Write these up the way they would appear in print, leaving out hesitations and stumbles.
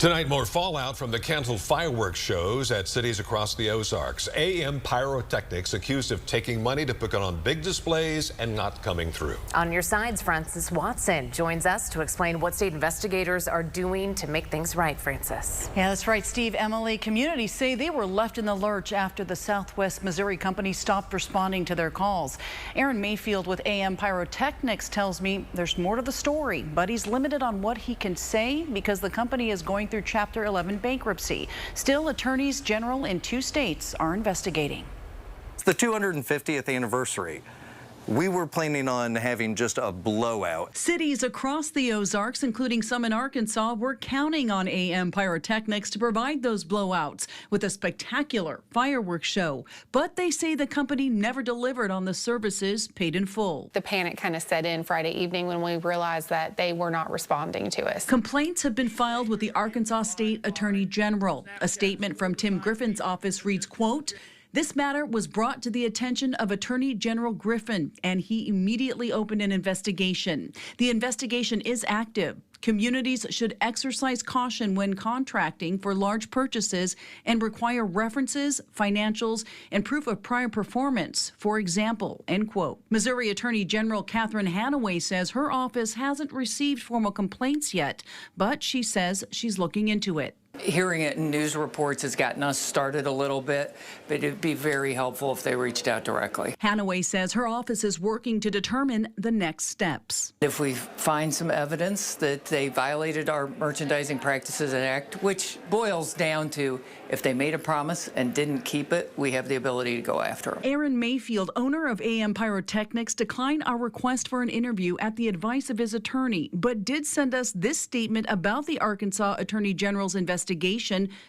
Tonight, more fallout from the canceled fireworks shows at cities across the Ozarks. AM Pyrotechnics accused of taking money to put on big displays and not coming through. On your sides, Francis Watson joins us to explain what state investigators are doing to make things right. Francis. Yeah, that's right, Steve. Emily, communities say they were left in the lurch after the Southwest Missouri company stopped responding to their calls. Aaron Mayfield with AM Pyrotechnics tells me there's more to the story, but he's limited on what he can say because the company is going through Chapter 11 bankruptcy. Still, attorneys general in 2 states are investigating. It's the 250th anniversary. We were planning on having just a blowout. Cities across the Ozarks, including some in Arkansas, were counting on AM Pyrotechnics to provide those blowouts with a spectacular fireworks show. But they say the company never delivered on the services paid in full. The panic kind of set in Friday evening when we realized that they were not responding to us. Complaints have been filed with the Arkansas State Attorney General. A statement from Tim Griffin's office reads, quote, "This matter was brought to the attention of Attorney General Griffin, and he immediately opened an investigation. The investigation is active. Communities should exercise caution when contracting for large purchases and require references, financials, and proof of prior performance, for example," end quote. Missouri Attorney General Catherine Hanaway says her office hasn't received formal complaints yet, but she says she's looking into it. Hearing it in news reports has gotten us started a little bit, but it'd be very helpful if they reached out directly. Hanaway says her office is working to determine the next steps. If we find some evidence that they violated our Merchandising Practices Act, which boils down to if they made a promise and didn't keep it, we have the ability to go after them. Aaron Mayfield, owner of AM Pyrotechnics, declined our request for an interview at the advice of his attorney, but did send us this statement about the Arkansas Attorney General's investigation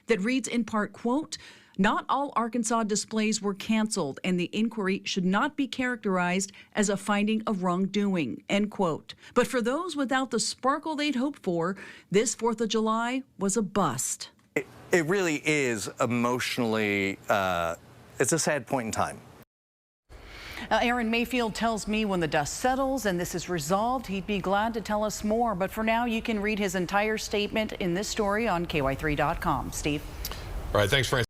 that reads in part, quote, "Not all Arkansas displays were canceled, and the inquiry should not be characterized as a finding of wrongdoing," end quote. But for those without the sparkle they'd hoped for, this 4th of July was a bust. It really is emotionally, it's a sad point in time. Aaron Mayfield tells me when the dust settles and this is resolved, he'd be glad to tell us more. But for now, you can read his entire statement in this story on KY3.com. Steve. All right, thanks, Francis.